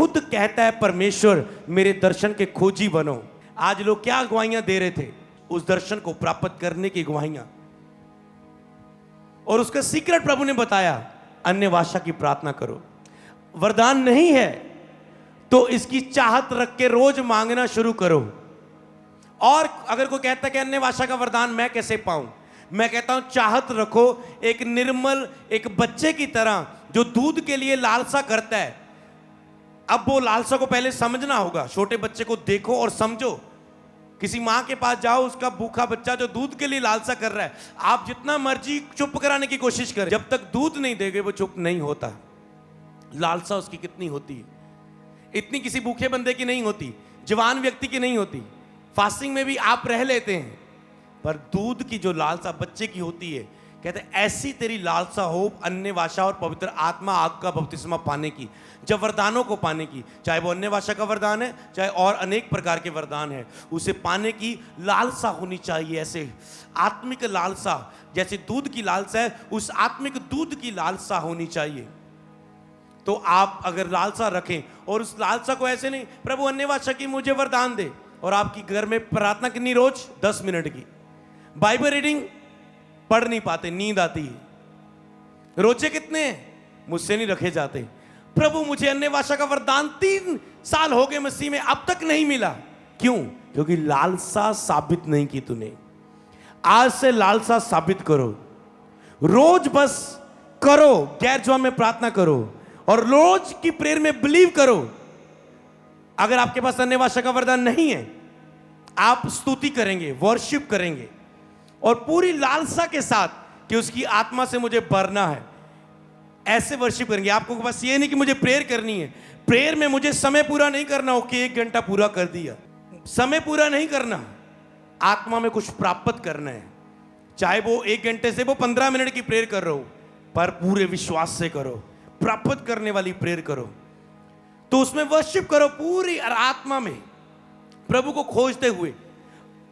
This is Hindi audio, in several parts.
खुद कहता है परमेश्वर मेरे दर्शन के खोजी बनो। आज लोग क्या गवाहियां दे रहे थे? उस दर्शन को प्राप्त करने की गवाहियां। और उसका सीक्रेट प्रभु ने बताया, अन्य भाषा की प्रार्थना करो। वरदान नहीं है तो इसकी चाहत रख के रोज मांगना शुरू करो। और अगर कोई कहता है कि अन्य भाषा का वरदान मैं कैसे पाऊं, मैं कहता हूं चाहत रखो, एक निर्मल एक बच्चे की तरह जो दूध के लिए लालसा करता है। अब वो लालसा को पहले समझना होगा। छोटे बच्चे को देखो और समझो। किसी मां के पास जाओ, उसका भूखा बच्चा जो दूध के लिए लालसा कर रहा है, आप जितना मर्जी चुप कराने की कोशिश करें, जब तक दूध नहीं देगे वो चुप नहीं होता। लालसा उसकी कितनी होती है, इतनी किसी भूखे बंदे की नहीं होती, जवान व्यक्ति की नहीं होती। फास्टिंग में भी आप रह लेते हैं, पर दूध की जो लालसा बच्चे की होती है, कहते हैं ऐसी तेरी लालसा हो अन्य भाषा और पवित्र आत्मा आग का बपतिस्मा पाने की, जब वरदानों को पाने की, चाहे वो अन्य भाषा का वरदान है, चाहे और अनेक प्रकार के वरदान है, उसे पाने की लालसा होनी चाहिए। ऐसे आत्मिक लालसा, जैसे दूध की लालसा है, उस आत्मिक दूध की लालसा होनी चाहिए। तो आप अगर लालसा रखें और उस लालसा को ऐसे नहीं, प्रभु अन्य भाषा की मुझे वरदान दे, और आपकी घर में प्रार्थना कितनी रोज 10 मिनट की, बाइबल रीडिंग पढ़ नहीं पाते, नींद आती है, रोजे कितने मुझसे नहीं रखे जाते। प्रभु मुझे अन्य भाषा का वरदान 3 साल हो गए मसीह में, अब तक नहीं मिला। क्यों? क्योंकि लालसा साबित नहीं की तूने। आज से लालसा साबित करो, रोज बस करो, गैर जुबान में प्रार्थना करो और रोज की प्रेयर में बिलीव करो। अगर आपके पास अन्य भाषा का वरदान नहीं है, आप स्तुति करेंगे, वर्शिप करेंगे और पूरी लालसा के साथ कि उसकी आत्मा से मुझे भरना है, ऐसे वर्शिप करेंगे। आपको बस ये नहीं कि मुझे प्रेयर करनी है, प्रेयर में मुझे समय पूरा नहीं करना हो कि 1 घंटा पूरा कर दिया, समय पूरा नहीं करना, आत्मा में कुछ प्राप्त करना है। चाहे वो 1 घंटे से वो 15 मिनट की प्रेयर कर रहे हो, पर पूरे विश्वास से करो, प्राप्त करने वाली प्रेयर करो। तो उसमें वर्शिप करो पूरी आत्मा में, प्रभु को खोजते हुए।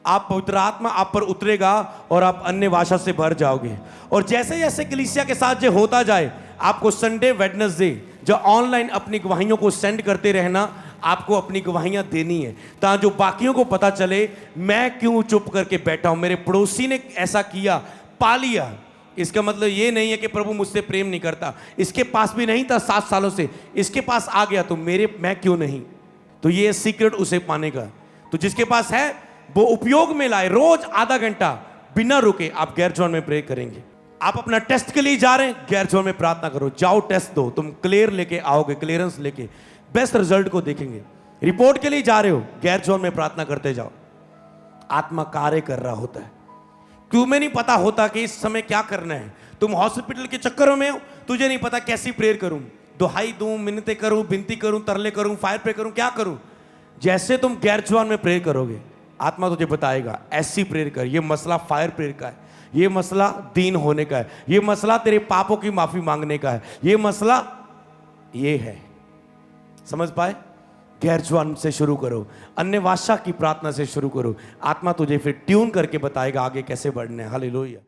आप पवित्र आत्मा आप पर उतरेगा और आप अन्य भाषा से भर जाओगे। और जैसे जैसे कलीसिया के साथ जो होता जाए, आपको संडे वेडनेसडे जो ऑनलाइन अपनी गवाहियों को सेंड करते रहना, आपको अपनी गवाहियां देनी है, ताकि जो बाकियों को पता चले मैं क्यों चुप करके बैठा हूं, मेरे पड़ोसी ने ऐसा किया, पा लिया। इसका मतलब ये नहीं है कि प्रभु मुझसे प्रेम नहीं करता, इसके पास भी नहीं था 7 सालों से, इसके पास आ गया तो मैं क्यों नहीं। तो ये सीक्रेट उसे पाने का। तो जिसके पास है वो उपयोग में लाए। रोज आधा घंटा बिना रुके आप गैर जुबान में प्रे करेंगे। आप अपना टेस्ट के लिए जा रहे हैं, गैर जुबान में प्रार्थना करो, जाओ टेस्ट दो, तुम क्लियर लेके आओगे, क्लियरेंस लेके बेस्ट रिजल्ट को देखेंगे। रिपोर्ट के लिए जा रहे हो, गैर जुबान में प्रार्थना करते जाओ। आत्मा कार्य कर रहा होता है, तुम्हें नहीं पता होता कि इस समय क्या करना है। तुम हॉस्पिटल के चक्करों में हो, तुझे नहीं पता कैसी प्रेयर करूं, दुहाई दूं, मिन्नतें करूं, विनती करूं, तरले करूं, फायर प्रे करूं, क्या करूं। जैसे तुम गैर जुबान में प्रेयर करोगे, आत्मा तुझे बताएगा ऐसी प्रेयर कर, ये मसला फायर प्रेयर का है, ये मसला दीन होने का है, ये मसला तेरे पापों की माफी मांगने का है, ये मसला ये है। समझ पाए? गैर जुबान से शुरू करो, अन्य भाषा की प्रार्थना से शुरू करो। आत्मा तुझे फिर ट्यून करके बताएगा आगे कैसे बढ़ना है। हालेलुया।